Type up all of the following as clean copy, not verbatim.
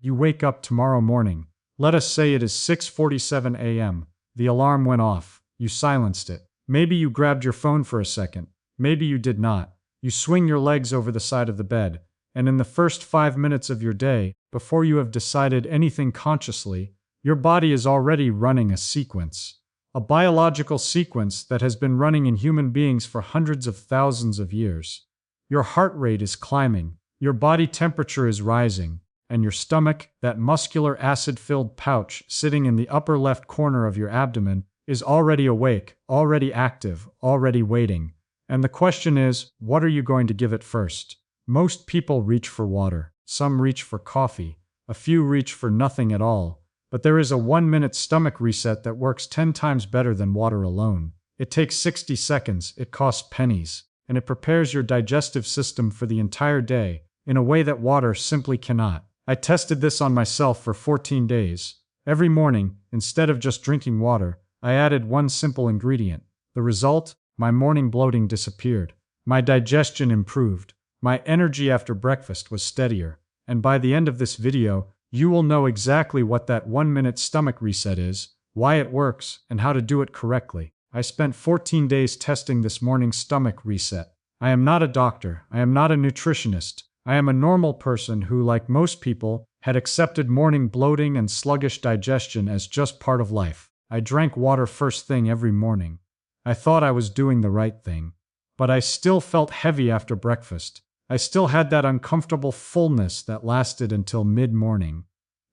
You wake up tomorrow morning. Let us say it is 6:47 a.m. The alarm went off. You silenced it. Maybe you grabbed your phone for a second. Maybe you did not. You swing your legs over the side of the bed, and in the first 5 minutes of your day, before you have decided anything consciously, your body is already running a sequence. A biological sequence that has been running in human beings for hundreds of thousands of years. Your heart rate is climbing, your body temperature is rising, and your stomach, that muscular acid-filled pouch sitting in the upper left corner of your abdomen, is already awake, already active, already waiting. And the question is, what are you going to give it first? Most people reach for water, some reach for coffee, a few reach for nothing at all. But there is a 1-minute stomach reset that works 10 times better than water alone. It takes 60 seconds, it costs pennies, and it prepares your digestive system for the entire day in a way that water simply cannot. I tested this on myself for 14 days. Every morning, instead of just drinking water, I added one simple ingredient. The result? My morning bloating disappeared. My digestion improved. My energy after breakfast was steadier. And by the end of this video, you will know exactly what that 1-minute stomach reset is, why it works, and how to do it correctly. I spent 14 days testing this morning stomach reset. I am not a doctor. I am not a nutritionist. I am a normal person who, like most people, had accepted morning bloating and sluggish digestion as just part of life. I drank water first thing every morning. I thought I was doing the right thing. But I still felt heavy after breakfast. I still had that uncomfortable fullness that lasted until mid-morning.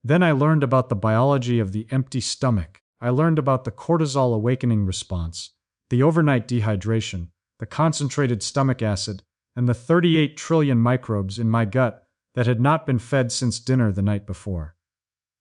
Then I learned about the biology of the empty stomach. I learned about the cortisol awakening response, the overnight dehydration, the concentrated stomach acid, and the 38 trillion microbes in my gut that had not been fed since dinner the night before.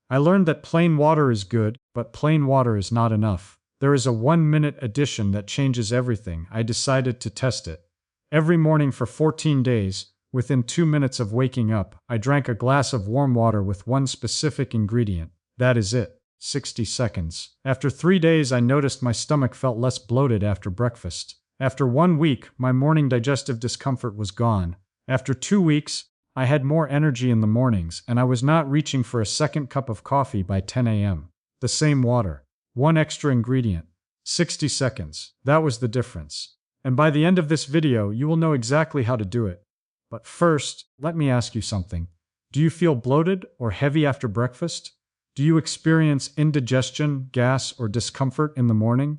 I learned that plain water is good, but plain water is not enough. There is a 1-minute addition that changes everything. I decided to test it. Every morning for 14 days, within 2 minutes of waking up, I drank a glass of warm water with one specific ingredient. That is it. 60 seconds. After 3 days, I noticed my stomach felt less bloated after breakfast. After 1 week, my morning digestive discomfort was gone. After 2 weeks, I had more energy in the mornings, and I was not reaching for a second cup of coffee by 10 a.m. The same water. One extra ingredient. 60 seconds. That was the difference. And by the end of this video, you will know exactly how to do it. But first, let me ask you something. Do you feel bloated or heavy after breakfast? Do you experience indigestion, gas, or discomfort in the morning?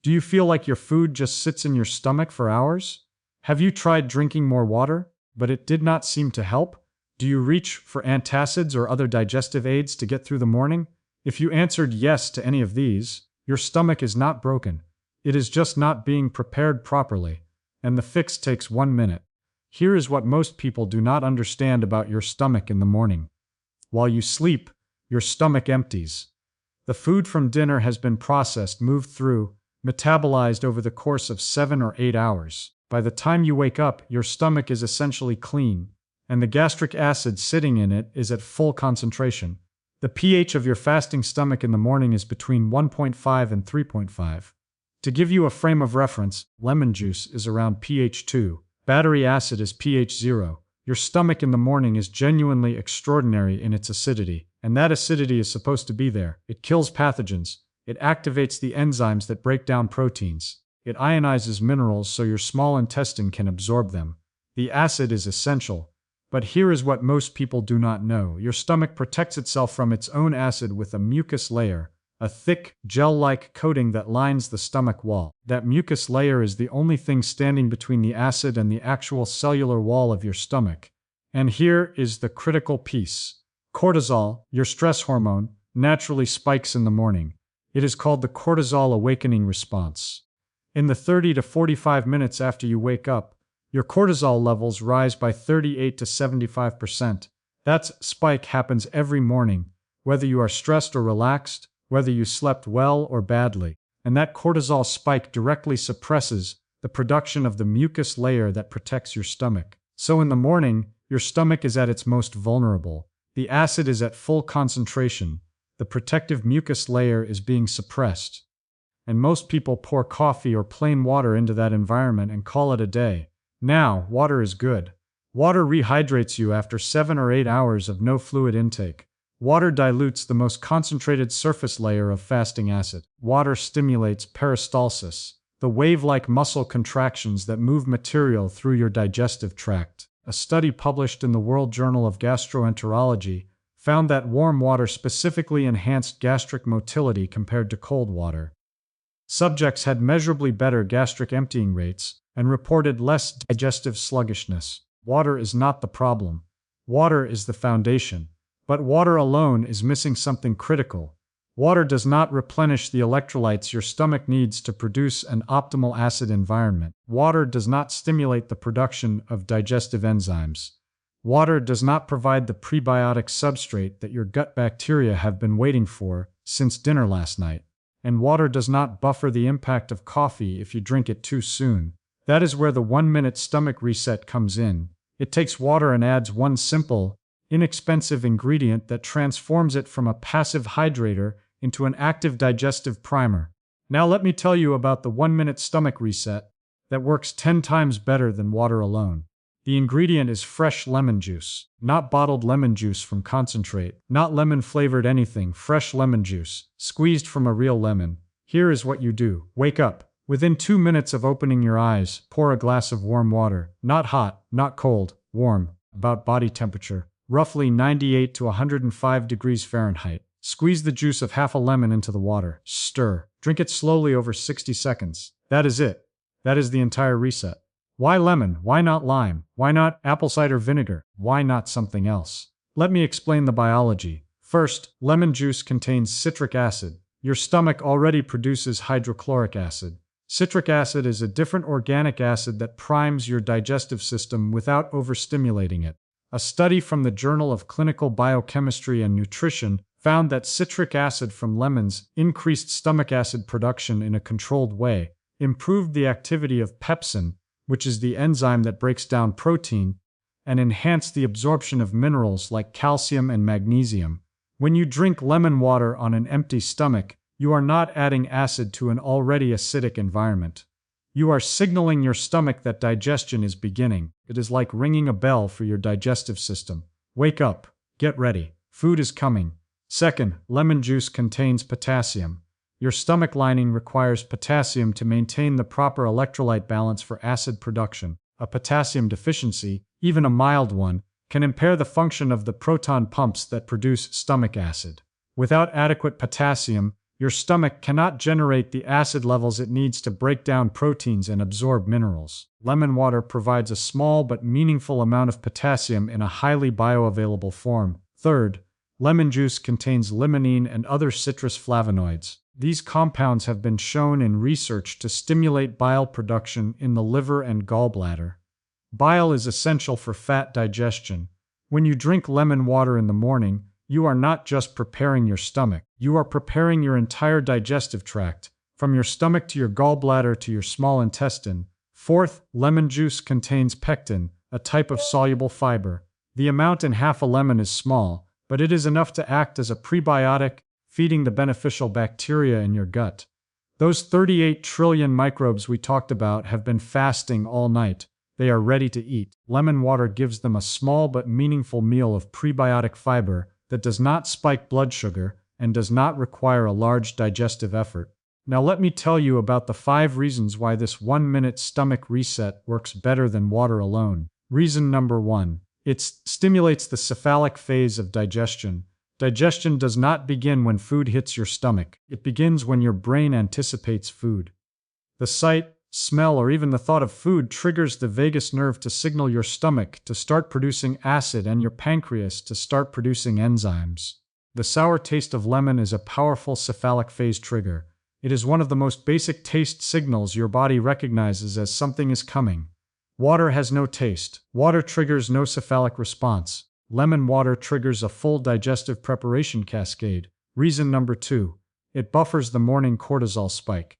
Do you feel like your food just sits in your stomach for hours? Have you tried drinking more water, but it did not seem to help? Do you reach for antacids or other digestive aids to get through the morning? If you answered yes to any of these, your stomach is not broken. It is just not being prepared properly, and the fix takes 1 minute. Here is what most people do not understand about your stomach in the morning. While you sleep, your stomach empties. The food from dinner has been processed, moved through, metabolized over the course of 7 or 8 hours. By the time you wake up, your stomach is essentially clean, and the gastric acid sitting in it is at full concentration. The pH of your fasting stomach in the morning is between 1.5 and 3.5. To give you a frame of reference, lemon juice is around pH 2. Battery acid is pH 0. Your stomach in the morning is genuinely extraordinary in its acidity, and that acidity is supposed to be there. It kills pathogens. It activates the enzymes that break down proteins. It ionizes minerals so your small intestine can absorb them. The acid is essential. But here is what most people do not know. Your stomach protects itself from its own acid with a mucus layer, a thick, gel-like coating that lines the stomach wall. That mucus layer is the only thing standing between the acid and the actual cellular wall of your stomach. And here is the critical piece. Cortisol, your stress hormone, naturally spikes in the morning. It is called the cortisol awakening response. In the 30 to 45 minutes after you wake up, your cortisol levels rise by 38 to 75%. That spike happens every morning, whether you are stressed or relaxed, whether you slept well or badly. And that cortisol spike directly suppresses the production of the mucus layer that protects your stomach. So in the morning, your stomach is at its most vulnerable. The acid is at full concentration. The protective mucus layer is being suppressed. And most people pour coffee or plain water into that environment and call it a day. Now, water is good. Water rehydrates you after 7 or 8 hours of no fluid intake. Water dilutes the most concentrated surface layer of fasting acid. Water stimulates peristalsis, the wave-like muscle contractions that move material through your digestive tract. A study published in the World Journal of Gastroenterology found that warm water specifically enhanced gastric motility compared to cold water. Subjects had measurably better gastric emptying rates and reported less digestive sluggishness. Water is not the problem. Water is the foundation. But water alone is missing something critical. Water does not replenish the electrolytes your stomach needs to produce an optimal acid environment. Water does not stimulate the production of digestive enzymes. Water does not provide the prebiotic substrate that your gut bacteria have been waiting for since dinner last night. And water does not buffer the impact of coffee if you drink it too soon. That is where the 1-minute stomach reset comes in. It takes water and adds one simple, inexpensive ingredient that transforms it from a passive hydrator into an active digestive primer. Now let me tell you about the 1-minute stomach reset that works 10 times better than water alone. The ingredient is fresh lemon juice, not bottled lemon juice from concentrate, not lemon-flavored anything, fresh lemon juice, squeezed from a real lemon. Here is what you do. Wake up. Within 2 minutes of opening your eyes, pour a glass of warm water. Not hot, not cold, warm, about body temperature, roughly 98 to 105 degrees Fahrenheit. Squeeze the juice of half a lemon into the water. Stir. Drink it slowly over 60 seconds. That is it. That is the entire reset. Why lemon? Why not lime? Why not apple cider vinegar? Why not something else? Let me explain the biology. First, lemon juice contains citric acid. Your stomach already produces hydrochloric acid. Citric acid is a different organic acid that primes your digestive system without overstimulating it. A study from the Journal of Clinical Biochemistry and Nutrition found that citric acid from lemons increased stomach acid production in a controlled way, improved the activity of pepsin, which is the enzyme that breaks down protein, and enhanced the absorption of minerals like calcium and magnesium. When you drink lemon water on an empty stomach, you are not adding acid to an already acidic environment. You are signaling your stomach that digestion is beginning. It is like ringing a bell for your digestive system. Wake up. Get ready. Food is coming. Second, lemon juice contains potassium. Your stomach lining requires potassium to maintain the proper electrolyte balance for acid production. A potassium deficiency, even a mild one, can impair the function of the proton pumps that produce stomach acid. Without adequate potassium, your stomach cannot generate the acid levels it needs to break down proteins and absorb minerals. Lemon water provides a small but meaningful amount of potassium in a highly bioavailable form. Third, lemon juice contains limonene and other citrus flavonoids. These compounds have been shown in research to stimulate bile production in the liver and gallbladder. Bile is essential for fat digestion. When you drink lemon water in the morning, you are not just preparing your stomach, you are preparing your entire digestive tract, from your stomach to your gallbladder to your small intestine. Fourth, lemon juice contains pectin, a type of soluble fiber. The amount in half a lemon is small, but it is enough to act as a prebiotic, feeding the beneficial bacteria in your gut. Those 38 trillion microbes we talked about have been fasting all night. They are ready to eat. Lemon water gives them a small but meaningful meal of prebiotic fiber that does not spike blood sugar and does not require a large digestive effort. Now let me tell you about the 5 reasons why this 1-minute stomach reset works better than water alone. Reason number 1. It stimulates the cephalic phase of digestion. Digestion does not begin when food hits your stomach. It begins when your brain anticipates food. The sight, smell, or even the thought of food triggers the vagus nerve to signal your stomach to start producing acid and your pancreas to start producing enzymes. The sour taste of lemon is a powerful cephalic phase trigger. It is one of the most basic taste signals your body recognizes as something is coming. Water has no taste. Water triggers no cephalic response. Lemon water triggers a full digestive preparation cascade. Reason number 2. It buffers the morning cortisol spike.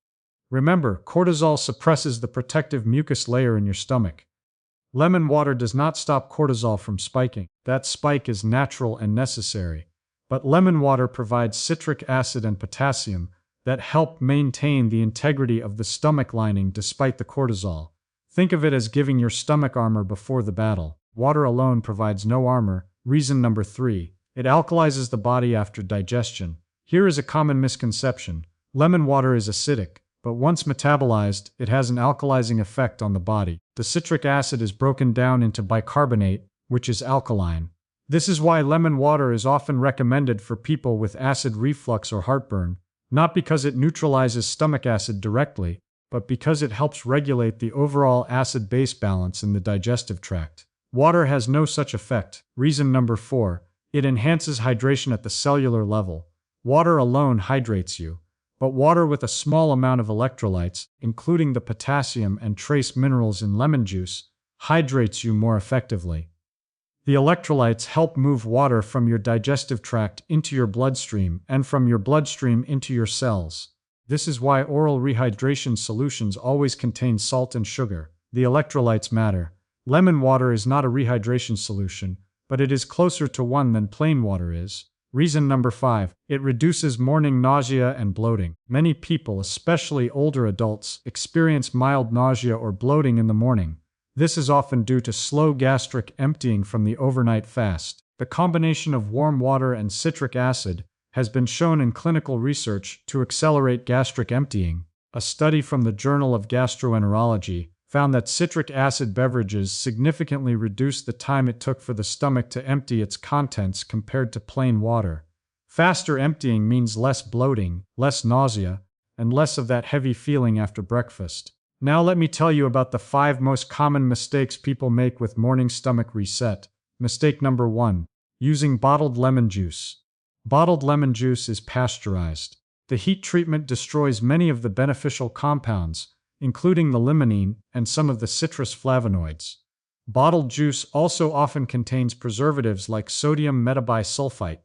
Remember, cortisol suppresses the protective mucus layer in your stomach. Lemon water does not stop cortisol from spiking. That spike is natural and necessary. But lemon water provides citric acid and potassium that help maintain the integrity of the stomach lining despite the cortisol. Think of it as giving your stomach armor before the battle. Water alone provides no armor. Reason number 3. It alkalizes the body after digestion. Here is a common misconception. Lemon water is acidic, but once metabolized, it has an alkalizing effect on the body. The citric acid is broken down into bicarbonate, which is alkaline. This is why lemon water is often recommended for people with acid reflux or heartburn, not because it neutralizes stomach acid directly, but because it helps regulate the overall acid-base balance in the digestive tract. Water has no such effect. Reason number 4, it enhances hydration at the cellular level. Water alone hydrates you, but water with a small amount of electrolytes, including the potassium and trace minerals in lemon juice, hydrates you more effectively. The electrolytes help move water from your digestive tract into your bloodstream and from your bloodstream into your cells. This is why oral rehydration solutions always contain salt and sugar. The electrolytes matter. Lemon water is not a rehydration solution, but it is closer to one than plain water is. Reason number 5, it reduces morning nausea and bloating. Many people, especially older adults, experience mild nausea or bloating in the morning. This is often due to slow gastric emptying from the overnight fast. The combination of warm water and citric acid has been shown in clinical research to accelerate gastric emptying. A study from the Journal of Gastroenterology found that citric acid beverages significantly reduced the time it took for the stomach to empty its contents compared to plain water. Faster emptying means less bloating, less nausea, and less of that heavy feeling after breakfast. Now let me tell you about the 5 most common mistakes people make with morning stomach reset. Mistake number 1, using bottled lemon juice. Bottled lemon juice is pasteurized. The heat treatment destroys many of the beneficial compounds, including the limonene and some of the citrus flavonoids. Bottled juice also often contains preservatives like sodium metabisulfite,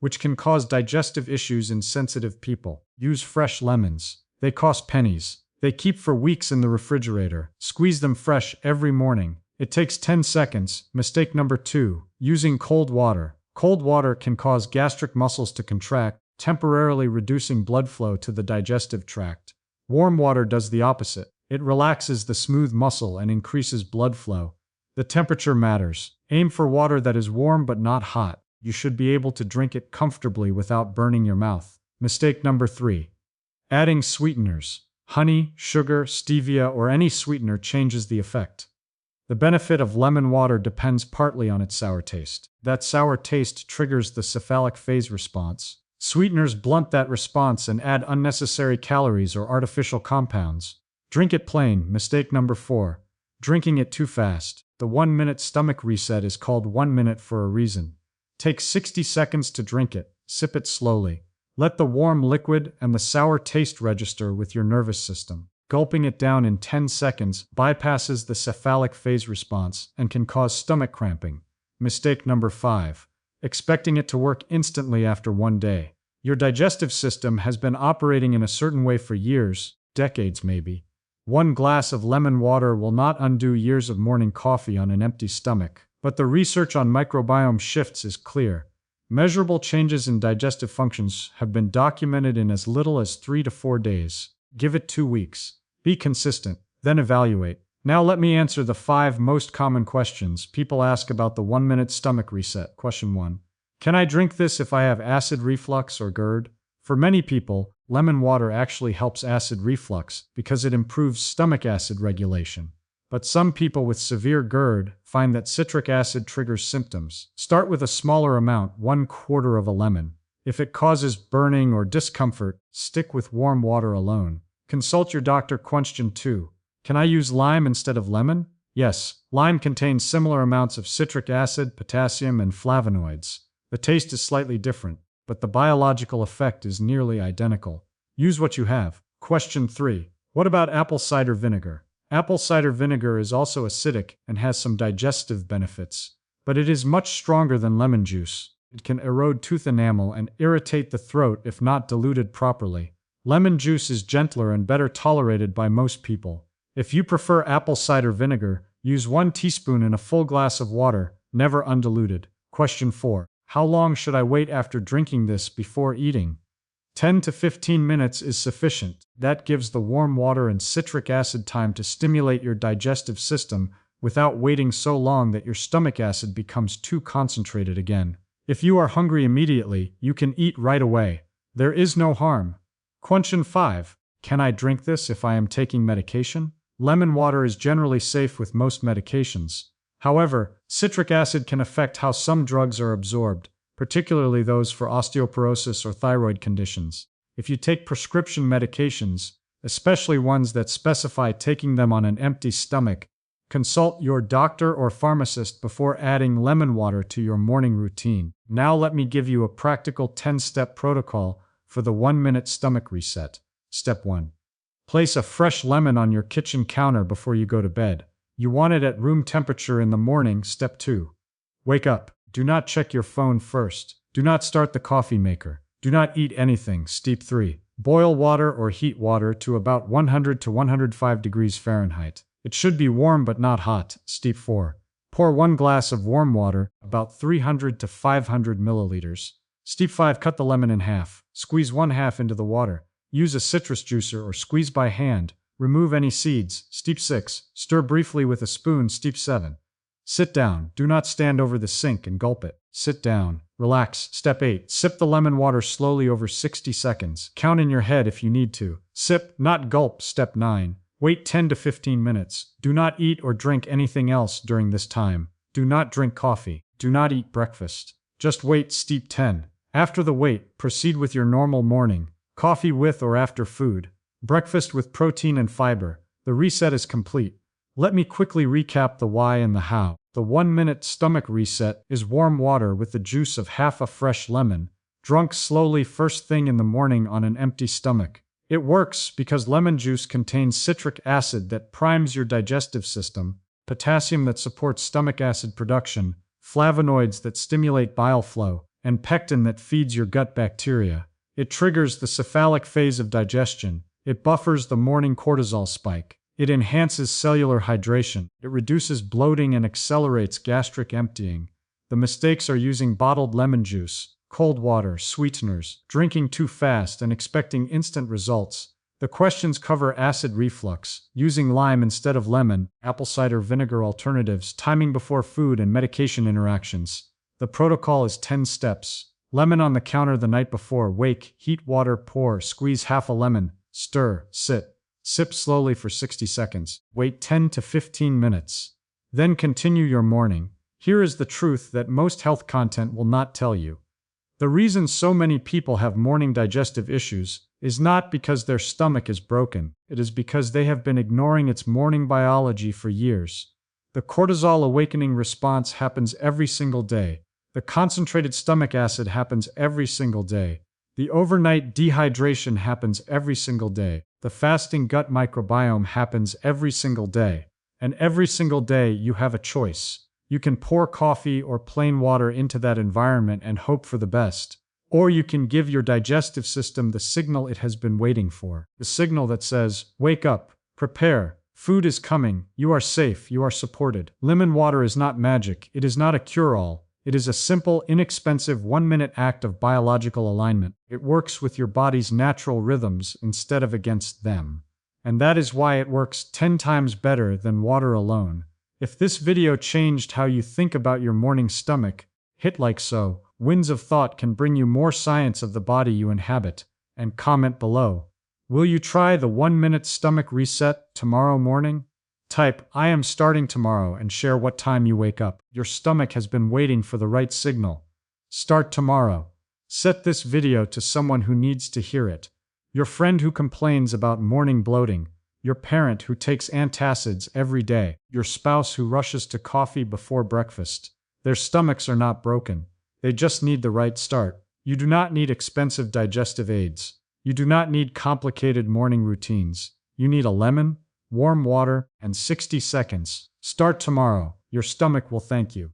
which can cause digestive issues in sensitive people. Use fresh lemons. They cost pennies. They keep for weeks in the refrigerator. Squeeze them fresh every morning. It takes 10 seconds. Mistake number 2, using cold water. Cold water can cause gastric muscles to contract, temporarily reducing blood flow to the digestive tract. Warm water does the opposite. It relaxes the smooth muscle and increases blood flow. The temperature matters. Aim for water that is warm but not hot. You should be able to drink it comfortably without burning your mouth. Mistake number 3, adding sweeteners. Honey, sugar, stevia, or any sweetener changes the effect. The benefit of lemon water depends partly on its sour taste. That sour taste triggers the cephalic phase response. Sweeteners blunt that response and add unnecessary calories or artificial compounds. Drink it plain. Mistake number 4, drinking it too fast. The 1-minute stomach reset is called 1 minute for a reason. Take 60 seconds to drink it. Sip it slowly. Let the warm liquid and the sour taste register with your nervous system. Gulping it down in 10 seconds bypasses the cephalic phase response and can cause stomach cramping. Mistake number 5, expecting it to work instantly after 1 day. Your digestive system has been operating in a certain way for years, decades maybe. 1 glass of lemon water will not undo years of morning coffee on an empty stomach. But the research on microbiome shifts is clear. Measurable changes in digestive functions have been documented in as little as 3 to 4 days. Give it 2 weeks. Be consistent, then evaluate. Now let me answer the 5 most common questions people ask about the 1-minute stomach reset. Question 1. Can I drink this if I have acid reflux or GERD? For many people, lemon water actually helps acid reflux because it improves stomach acid regulation. But some people with severe GERD find that citric acid triggers symptoms. Start with a smaller amount, 1/4 of a lemon. If it causes burning or discomfort, stick with warm water alone. Consult your doctor. Question 2. Can I use lime instead of lemon? Yes, lime contains similar amounts of citric acid, potassium, and flavonoids. The taste is slightly different, but the biological effect is nearly identical. Use what you have. Question 3. What about apple cider vinegar? Apple cider vinegar is also acidic and has some digestive benefits, but it is much stronger than lemon juice. It can erode tooth enamel and irritate the throat if not diluted properly. Lemon juice is gentler and better tolerated by most people. If you prefer apple cider vinegar, use 1 teaspoon in a full glass of water, never undiluted. Question 4. How long should I wait after drinking this before eating? 10 to 15 minutes is sufficient. That gives the warm water and citric acid time to stimulate your digestive system without waiting so long that your stomach acid becomes too concentrated again. If you are hungry immediately, you can eat right away. There is no harm. Question 5. Can I drink this if I am taking medication? Lemon water is generally safe with most medications. However, citric acid can affect how some drugs are absorbed, particularly those for osteoporosis or thyroid conditions. If you take prescription medications, especially ones that specify taking them on an empty stomach, consult your doctor or pharmacist before adding lemon water to your morning routine. Now let me give you a practical 10-step protocol for the 1-minute stomach reset. Step 1. Place a fresh lemon on your kitchen counter before you go to bed. You want it at room temperature in the morning. Step 2. Wake up. Do not check your phone first. Do not start the coffee maker. Do not eat anything. Step 3. Boil water or heat water to about 100 to 105 degrees Fahrenheit. It should be warm but not hot. Step 4. Pour 1 glass of warm water, about 300 to 500 milliliters. Step 5. Cut the lemon in half. Squeeze 1/2 into the water. Use a citrus juicer or squeeze by hand. Remove any seeds. Step 6. Stir briefly with a spoon. Step 7. Sit down. Do not stand over the sink and gulp it. Sit down. Relax. Step 8. Sip the lemon water slowly over 60 seconds. Count in your head if you need to. Sip, not gulp. Step 9. Wait 10 to 15 minutes. Do not eat or drink anything else during this time. Do not drink coffee. Do not eat breakfast. Just wait. Step 10. After the wait, proceed with your normal morning. Coffee with or after food. Breakfast with protein and fiber. The reset is complete. Let me quickly recap the why and the how. The 1-minute stomach reset is warm water with the juice of half a fresh lemon, drunk slowly first thing in the morning on an empty stomach. It works because lemon juice contains citric acid that primes your digestive system, potassium that supports stomach acid production, flavonoids that stimulate bile flow, and pectin that feeds your gut bacteria. It triggers the cephalic phase of digestion. It buffers the morning cortisol spike. It enhances cellular hydration. It reduces bloating and accelerates gastric emptying. The mistakes are using bottled lemon juice, cold water, sweeteners, drinking too fast, and expecting instant results. The questions cover acid reflux, using lime instead of lemon, apple cider vinegar alternatives, timing before food, and medication interactions. The protocol is 10 steps. Lemon on the counter the night before. Wake, heat water, pour, squeeze half a lemon, stir, sit. Sip slowly for 60 seconds. Wait 10 to 15 minutes. Then continue your morning. Here is the truth that most health content will not tell you. The reason so many people have morning digestive issues is not because their stomach is broken. It is because they have been ignoring its morning biology for years. The cortisol awakening response happens every single day. The concentrated stomach acid happens every single day. The overnight dehydration happens every single day. The fasting gut microbiome happens every single day. And every single day you have a choice. You can pour coffee or plain water into that environment and hope for the best. Or you can give your digestive system the signal it has been waiting for. The signal that says, wake up, prepare, food is coming, you are safe, you are supported. Lemon water is not magic. It is not a cure-all. It is a simple, inexpensive 1-minute act of biological alignment. It works with your body's natural rhythms instead of against them. And that is why it works 10 times better than water alone. If this video changed how you think about your morning stomach, hit like so. Winds of Thought can bring you more science of the body you inhabit. And comment below. Will you try the 1-minute stomach reset tomorrow morning? Type, I am starting tomorrow, and share what time you wake up. Your stomach has been waiting for the right signal. Start tomorrow. Set this video to someone who needs to hear it. Your friend who complains about morning bloating. Your parent who takes antacids every day. Your spouse who rushes to coffee before breakfast. Their stomachs are not broken. They just need the right start. You do not need expensive digestive aids. You do not need complicated morning routines. You need a lemon, warm water, and 60 seconds. Start tomorrow. Your stomach will thank you.